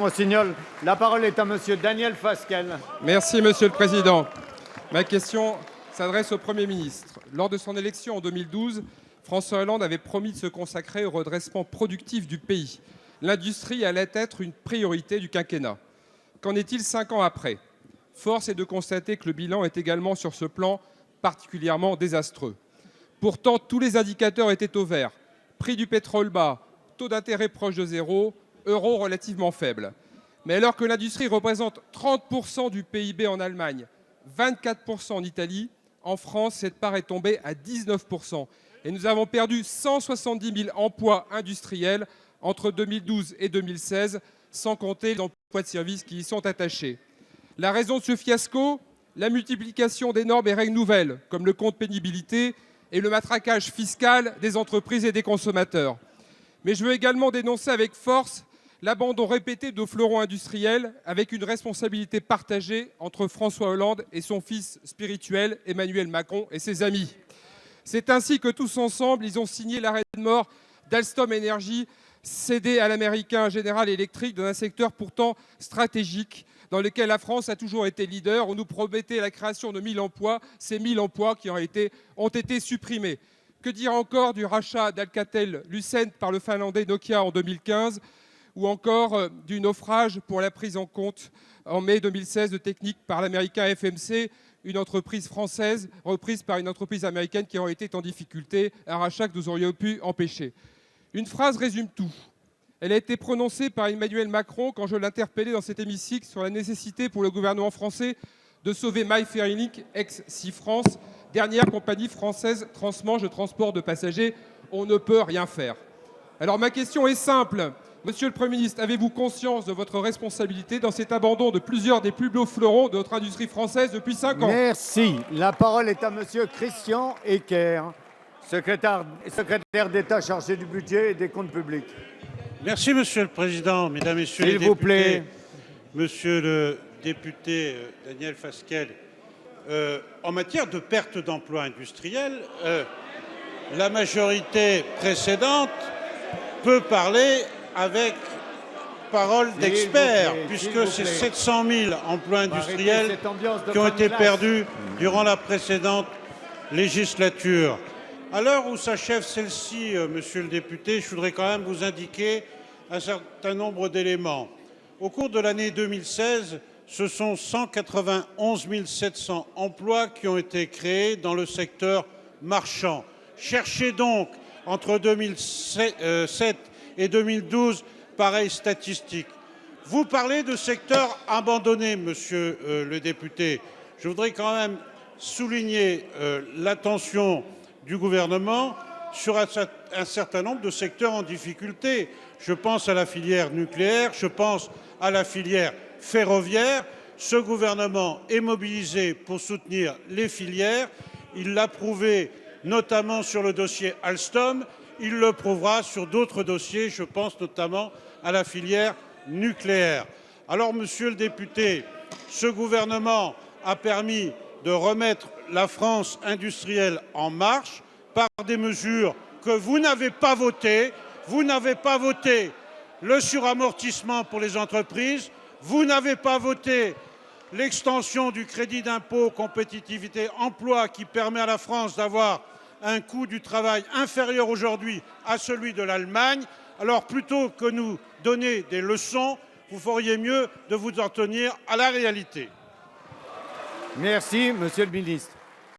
Rossignol. La parole est à monsieur Daniel Fasquelle. Merci, Monsieur le Président. Ma question s'adresse au Premier ministre. Lors de son élection en 2012, François Hollande avait promis de se consacrer au redressement productif du pays. L'industrie allait être une priorité du quinquennat. Qu'en est-il 5 ans après? Force est de constater que le bilan est également sur ce plan particulièrement désastreux. Pourtant, tous les indicateurs étaient au vert. Prix du pétrole bas, taux d'intérêt proche de zéro, euro relativement faible. Mais alors que l'industrie représente 30% du PIB en Allemagne, 24% en Italie, en France, cette part est tombée à 19%. Et nous avons perdu 170 000 emplois industriels entre 2012 et 2016, sans compter les emplois de service qui y sont attachés. La raison de ce fiasco? La multiplication des normes et règles nouvelles, comme le compte pénibilité et le matraquage fiscal des entreprises et des consommateurs. Mais je veux également dénoncer avec force l'abandon répété de fleurons industriels avec une responsabilité partagée entre François Hollande et son fils spirituel Emmanuel Macron et ses amis. C'est ainsi que tous ensemble, ils ont signé l'arrêt de mort d'Alstom Energy, cédé à l'américain General Electric dans un secteur pourtant stratégique dans lequel la France a toujours été leader. On nous promettait la création de 1000 emplois, ces 1000 emplois qui ont été supprimés. Que dire encore du rachat d'Alcatel-Lucent par le Finlandais Nokia en 2015 ou encore du naufrage pour la prise en compte en mai 2016 de Technip par l'américain FMC, une entreprise française reprise par une entreprise américaine qui aurait été en difficulté, un rachat que nous aurions pu empêcher. Une phrase résume tout. Elle a été prononcée par Emmanuel Macron quand je l'interpellais dans cet hémicycle sur la nécessité pour le gouvernement français de sauver MyFairlink, ex-SeaFrance, dernière compagnie française transmanche de transport de passagers. On ne peut rien faire. Alors ma question est simple. Monsieur le Premier ministre, avez-vous conscience de votre responsabilité dans cet abandon de plusieurs des plus beaux fleurons de notre industrie française depuis 5 ans? Merci. La parole est à monsieur Christian Ecker, secrétaire d'État chargé du budget et des comptes publics. Merci, Monsieur le Président, Mesdames, Messieurs les députés. S'il vous plaît. Monsieur le député Daniel Fasquelle, en matière de perte d'emplois industriels, la majorité précédente peut parler avec parole d'expert, puisque c'est 700 000 emplois industriels qui ont été perdus durant la précédente législature. À l'heure où s'achève celle-ci, monsieur le député, je voudrais quand même vous indiquer un certain nombre d'éléments. Au cours de l'année 2016, ce sont 191 700 emplois qui ont été créés dans le secteur marchand. Cherchez donc entre 2007 et 2012 pareille statistique. Vous parlez de secteur abandonné, monsieur le député. Je voudrais quand même souligner l'attention du gouvernement sur un certain nombre de secteurs en difficulté. Je pense à la filière nucléaire, je pense à la filière ferroviaire. Ce gouvernement est mobilisé pour soutenir les filières. Il l'a prouvé notamment sur le dossier Alstom. Il le prouvera sur d'autres dossiers, je pense notamment à la filière nucléaire. Alors, monsieur le député, ce gouvernement a permis de remettre la France industrielle en marche par des mesures que vous n'avez pas votées. Vous n'avez pas voté le suramortissement pour les entreprises, vous n'avez pas voté l'extension du crédit d'impôt compétitivité emploi qui permet à la France d'avoir un coût du travail inférieur aujourd'hui à celui de l'Allemagne. Alors plutôt que nous donner des leçons, vous feriez mieux de vous en tenir à la réalité. Merci, monsieur le ministre.